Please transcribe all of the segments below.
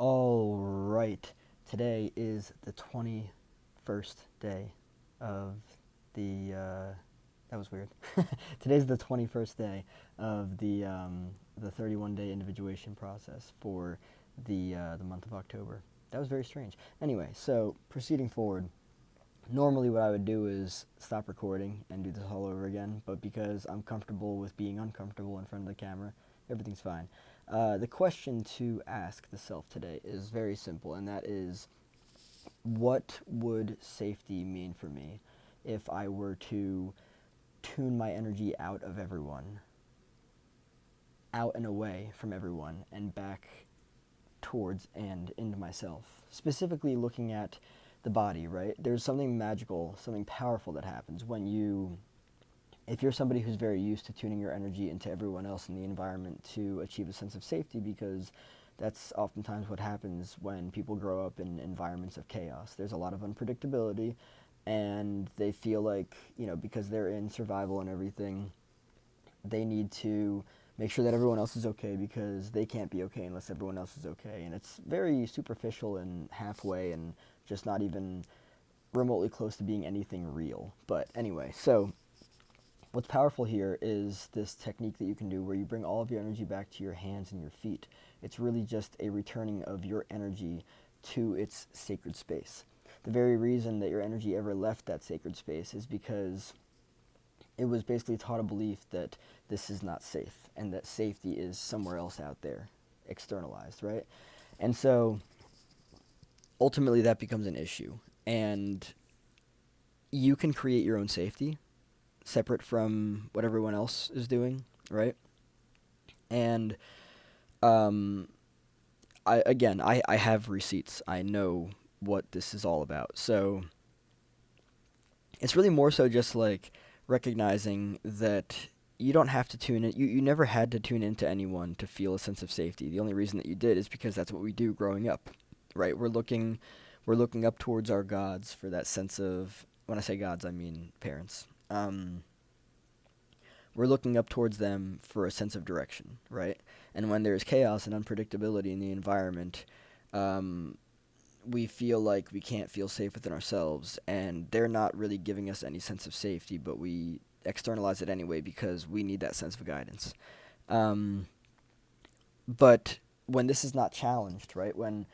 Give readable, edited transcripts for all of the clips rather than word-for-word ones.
All right. Today is the 21st day of that was weird. Today's the 21st day of the 31-day individuation process for the month of October. That was very strange. Anyway, so proceeding forward, normally what I would do is stop recording and do this all over again, but because I'm comfortable with being uncomfortable in front of the camera, everything's fine. The question to ask the self today is very simple, and that is, what would safety mean for me if I were to tune my energy out of everyone, out and away from everyone, and back towards and into myself? Specifically looking at the body, right? There's something magical, something powerful that happens when if you're somebody who's very used to tuning your energy into everyone else in the environment to achieve a sense of safety, because that's oftentimes what happens when people grow up in environments of chaos. There's a lot of unpredictability, and they feel like, because they're in survival and everything, they need to make sure that everyone else is okay because they can't be okay unless everyone else is okay. And it's very superficial and halfway and just not even remotely close to being anything real. But anyway, so what's powerful here is this technique that you can do where you bring all of your energy back to your hands and your feet. It's really just a returning of your energy to its sacred space. The very reason that your energy ever left that sacred space is because it was basically taught a belief that this is not safe and that safety is somewhere else out there, externalized, right? And so ultimately that becomes an issue. And you can create your own safety separate from what everyone else is doing, right? And I have receipts. I know what this is all about. So it's really more so just like recognizing that you don't have to tune in. You never had to tune into anyone to feel a sense of safety. The only reason that you did is because that's what we do growing up, right? We're looking up towards our gods for that sense of, when I say gods, I mean parents. We're looking up towards them for a sense of direction, right? And when there's chaos and unpredictability in the environment, we feel like we can't feel safe within ourselves, and they're not really giving us any sense of safety, but we externalize it anyway because we need that sense of guidance. Um, but when this is not challenged, right? When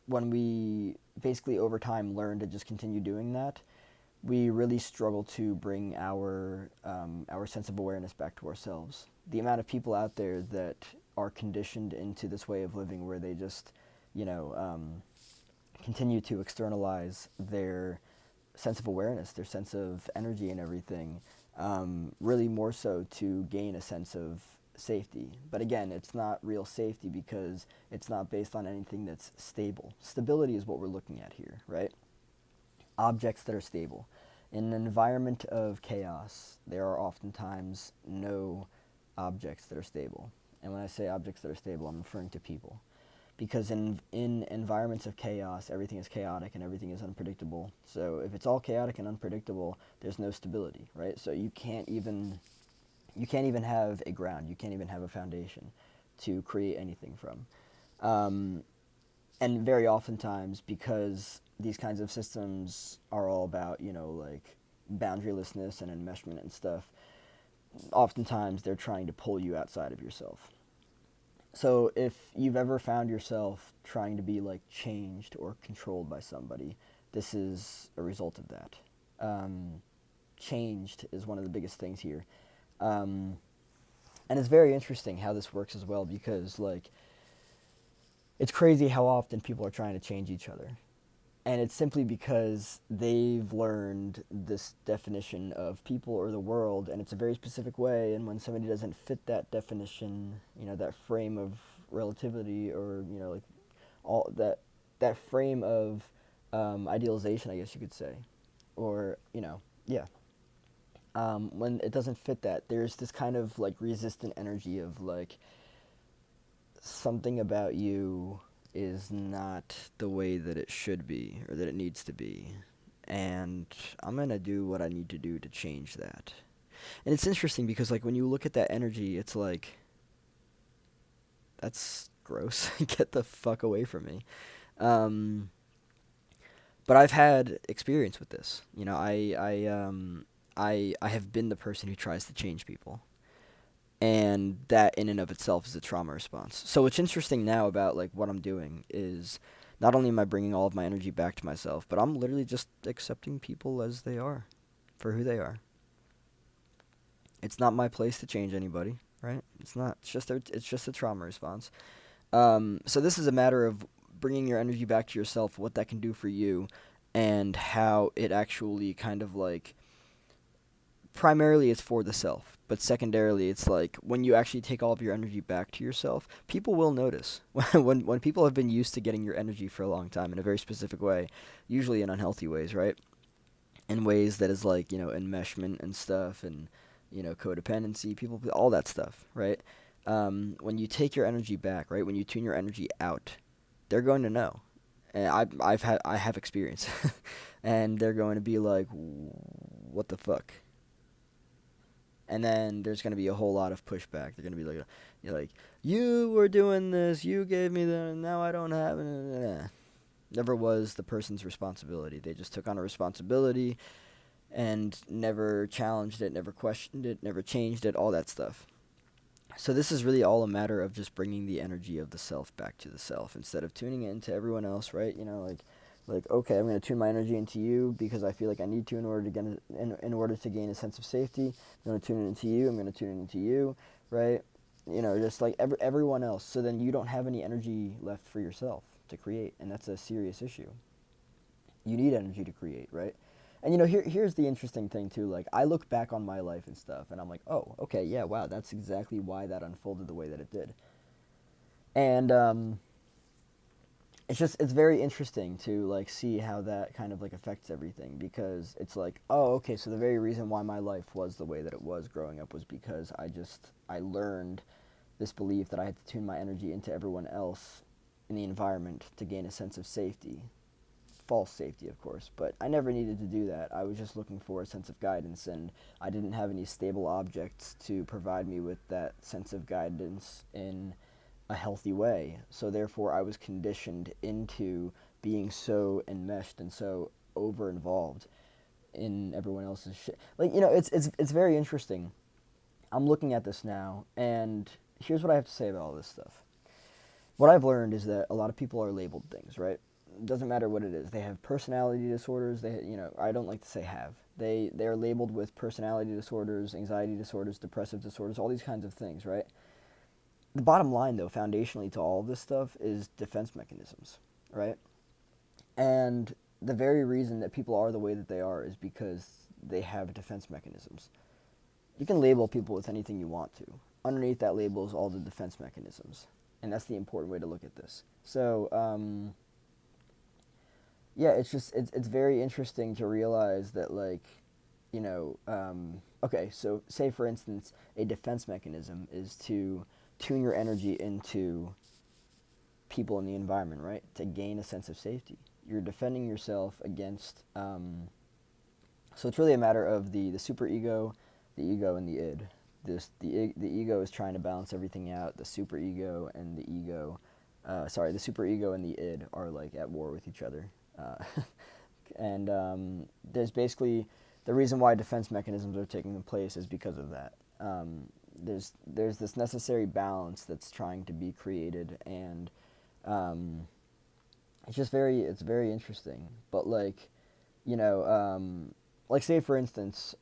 we basically over time learn to just continue doing that, we really struggle to bring our sense of awareness back to ourselves. The amount of people out there that are conditioned into this way of living where they just, you know, um, continue to externalize their sense of awareness, their sense of energy and everything, really more so to gain a sense of safety. But again, it's not real safety because it's not based on anything that's stable. Stability is what we're looking at here, right? Objects that are stable. In an environment of chaos, there are oftentimes no objects that are stable. And when I say objects that are stable, I'm referring to people. Because in environments of chaos, everything is chaotic and everything is unpredictable. So if it's all chaotic and unpredictable, there's no stability, right? So you can't even have a ground. You can't even have a foundation to create anything from. Um, and very oftentimes, because these kinds of systems are all about, like boundarylessness and enmeshment and stuff, oftentimes they're trying to pull you outside of yourself. So if you've ever found yourself trying to be like changed or controlled by somebody, this is a result of that. Um, Changed is one of the biggest things here. Um, and it's very interesting how this works as well because like it's crazy how often people are trying to change each other. And it's simply because they've learned this definition of people or the world, and it's a very specific way. And when somebody doesn't fit that definition, that frame of relativity, or like all that frame of idealization, I guess you could say, or yeah. When it doesn't fit that, there's this kind of like resistant energy of like something about you is not the way that it should be or that it needs to be. And I'm going to do what I need to do to change that. And it's interesting because like when you look at that energy, it's like that's gross. Get the fuck away from me. Um, but I've had experience with this. I have been the person who tries to change people, and that in and of itself is a trauma response. So what's interesting now about like what I'm doing is not only am I bringing all of my energy back to myself, but I'm literally just accepting people as they are, for who they are. It's not my place to change anybody, right? It's not. It's just a trauma response. So this is a matter of bringing your energy back to yourself, what that can do for you, and how it actually kind of like primarily it's for the self, but secondarily it's like when you actually take all of your energy back to yourself, people will notice. When people have been used to getting your energy for a long time in a very specific way, usually in unhealthy ways, right? In ways that is like, enmeshment and stuff, and codependency, people, all that stuff, right? When you take your energy back, right? When you tune your energy out, they're going to know. And I have experience, and they're going to be like, what the fuck? And then there's going to be a whole lot of pushback. They're going to be like, you were doing this, you gave me that, and now I don't have it. Never was the person's responsibility. They just took on a responsibility and never challenged it, never questioned it, never changed it, all that stuff. So this is really all a matter of just bringing the energy of the self back to the self instead of tuning it into everyone else, right? Okay, I'm going to tune my energy into you because I feel like I need to in order to in order to gain a sense of safety. I'm going to tune it into you. I'm going to tune it into you, right? Just like everyone else. So then you don't have any energy left for yourself to create, and that's a serious issue. You need energy to create, right? And here's the interesting thing too. Like I look back on my life and stuff, and I'm like, oh, okay, yeah, wow, that's exactly why that unfolded the way that it did. And it's very interesting to like see how that kind of like affects everything, because it's like, oh, okay, so the very reason why my life was the way that it was growing up was because I learned this belief that I had to tune my energy into everyone else in the environment to gain a sense of safety. False safety, of course, but I never needed to do that. I was just looking for a sense of guidance, and I didn't have any stable objects to provide me with that sense of guidance in a healthy way. So therefore, I was conditioned into being so enmeshed and so over involved in everyone else's shit. Like, it's very interesting. I'm looking at this now, and here's what I have to say about all this stuff. What I've learned is that a lot of people are labeled things, right? It doesn't matter what it is. They have personality disorders. I don't like to say have. They are labeled with personality disorders, anxiety disorders, depressive disorders, all these kinds of things, right? The bottom line, though, foundationally to all of this stuff is defense mechanisms, right? And the very reason that people are the way that they are is because they have defense mechanisms. You can label people with anything you want to. Underneath that label is all the defense mechanisms. And that's the important way to look at this. So, yeah, it's very interesting to realize that, like, okay, so say for instance, a defense mechanism is to tune your energy into people in the environment, right? To gain a sense of safety. You're defending yourself against, so it's really a matter of the superego, the ego, and the id. The ego is trying to balance everything out. The superego and the ego, the superego and the id are like at war with each other. And there's basically the reason why defense mechanisms are taking place is because of that. There's this necessary balance that's trying to be created, and it's very interesting. But like, like say for instance,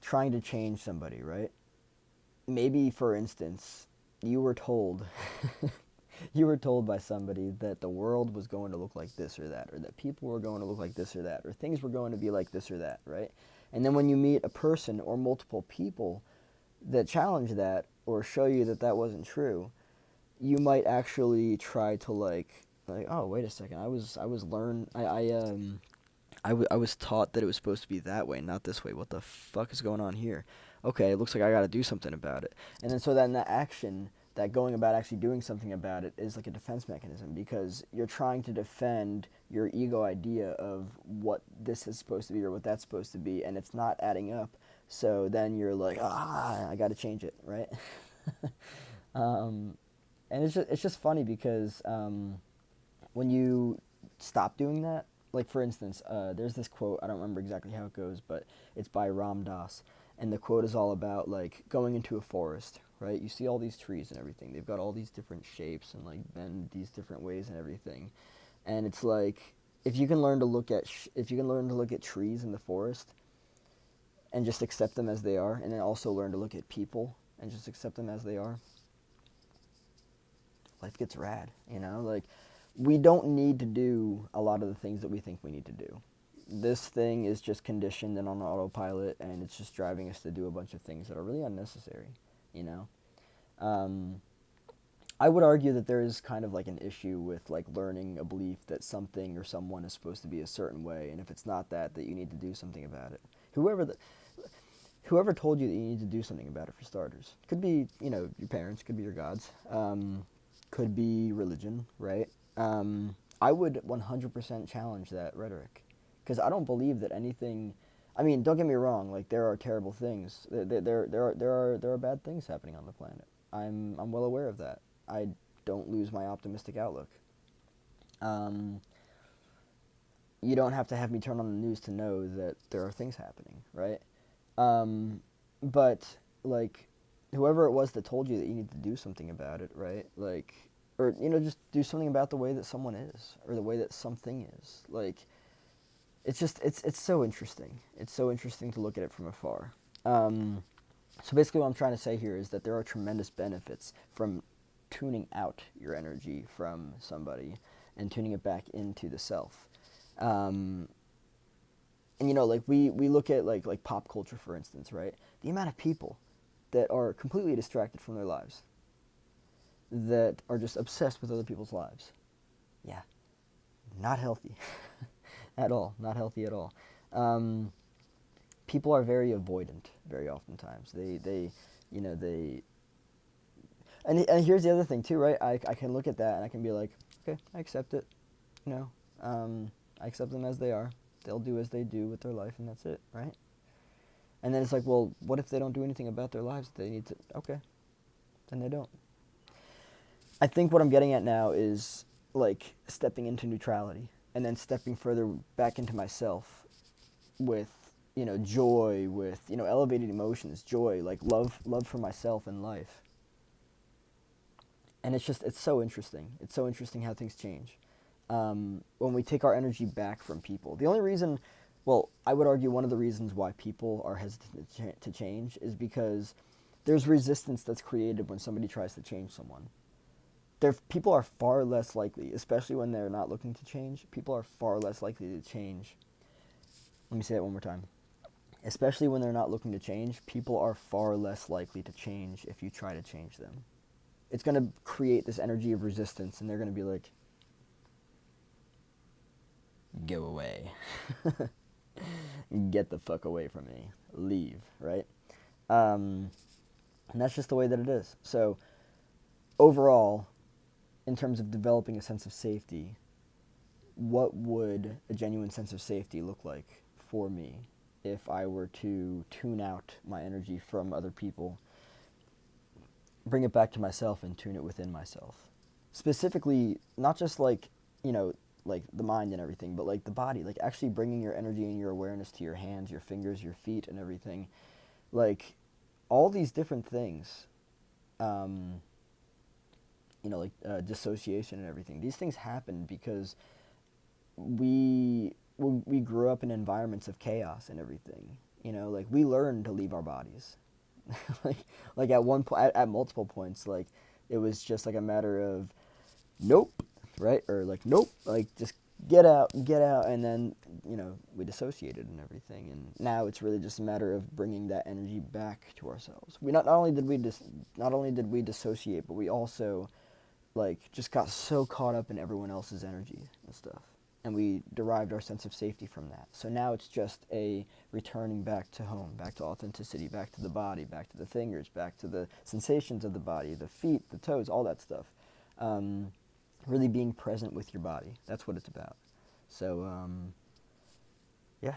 trying to change somebody, right? Maybe for instance, you were told you were told by somebody that the world was going to look like this or that, or that people were going to look like this or that, or things were going to be like this or that, right? And then when you meet a person or multiple people that challenge that or show you that that wasn't true, you might actually try to like oh, wait a second, I was taught that it was supposed to be that way, not this way. What the fuck is going on here? Okay, it looks like I got to do something about it. And then so then that action, that going about actually doing something about it, is like a defense mechanism, because you're trying to defend your ego idea of what this is supposed to be or what that's supposed to be, and it's not adding up. So then you're like, I got to change it, right? And it's just funny because when you stop doing that, like for instance, there's this quote, I don't remember exactly how it goes, but it's by Ram Dass, and the quote is all about like going into a forest, right? You see all these trees and everything. They've got all these different shapes and like bend these different ways and everything. And it's like if you can learn to look at if you can learn to look at trees in the forest and just accept them as they are, and then also learn to look at people and just accept them as they are, life gets rad, you know? Like, we don't need to do a lot of the things that we think we need to do. This thing is just conditioned and on autopilot, and it's just driving us to do a bunch of things that are really unnecessary, you know? Um, I would argue that there is kind of like an issue with like learning a belief that something or someone is supposed to be a certain way, and if it's not that, that you need to do something about it. Whoever told you that you need to do something about it, for starters, could be, you know, your parents, could be your gods, could be religion, right? I would 100% challenge that rhetoric, because I don't believe that anything. I mean, don't get me wrong. Like, there are terrible things. There are bad things happening on the planet. I'm well aware of that. I don't lose my optimistic outlook. Um, you don't have to have me turn on the news to know that there are things happening, right? But like, whoever it was that told you that you need to do something about it, right? Like, or you know, just do something about the way that someone is, or the way that something is. Like, it's so interesting. It's so interesting to look at it from afar. So basically, what I'm trying to say here is that there are tremendous benefits from tuning out your energy from somebody and tuning it back into the self. Um, and you know, like we look at like pop culture, for instance, right? The amount of people that are completely distracted from their lives, that are just obsessed with other people's lives. Yeah, not healthy at all. Not healthy at all. Um, People are very avoidant very oftentimes. They you know, they and here's the other thing too, right? I can look at that and I can be like, okay, I accept it. You know, I accept them as they are. They'll do as they do with their life, and that's it, right? And then it's like, well, what if they don't do anything about their lives? They need to. Okay, then they don't. I think what I'm getting at now is like stepping into neutrality and then stepping further back into myself with, you know, joy, with, you know, elevated emotions, joy, like love for myself and life. And it's so interesting. It's so interesting how things change. When we take our energy back from people. The only reason, well, I would argue one of the reasons why people are hesitant to change is because there's resistance that's created when somebody tries to change someone. People are far less likely, especially when they're not looking to change, people are far less likely to change. Let me say that one more time. Especially when they're not looking to change, people are far less likely to change if you try to change them. It's going to create this energy of resistance, and they're going to be like, go away. Get the fuck away from me. Leave, right? And that's just the way that it is. So, overall, in terms of developing a sense of safety, what would a genuine sense of safety look like for me if I were to tune out my energy from other people, bring it back to myself, and tune it within myself? Specifically, not just like, you know, like the mind and everything, but like the body, like actually bringing your energy and your awareness to your hands, your fingers, your feet, and everything. Like, all these different things, um, you know, like dissociation and everything. These things happen because we grew up in environments of chaos and everything. You know, like we learned to leave our bodies. like like at one point, at multiple points, like it was just like a matter of nope, right? Or like nope, like just get out, and then, you know, we dissociated and everything, and now it's really just a matter of bringing that energy back to ourselves. We not only did we dissociate, but we also like just got so caught up in everyone else's energy and stuff, and we derived our sense of safety from that. So now it's just a returning back to home, back to authenticity, back to the body, back to the fingers, back to the sensations of the body, the feet, the toes, all that stuff. Really being present with your body. That's what it's about. So, yeah.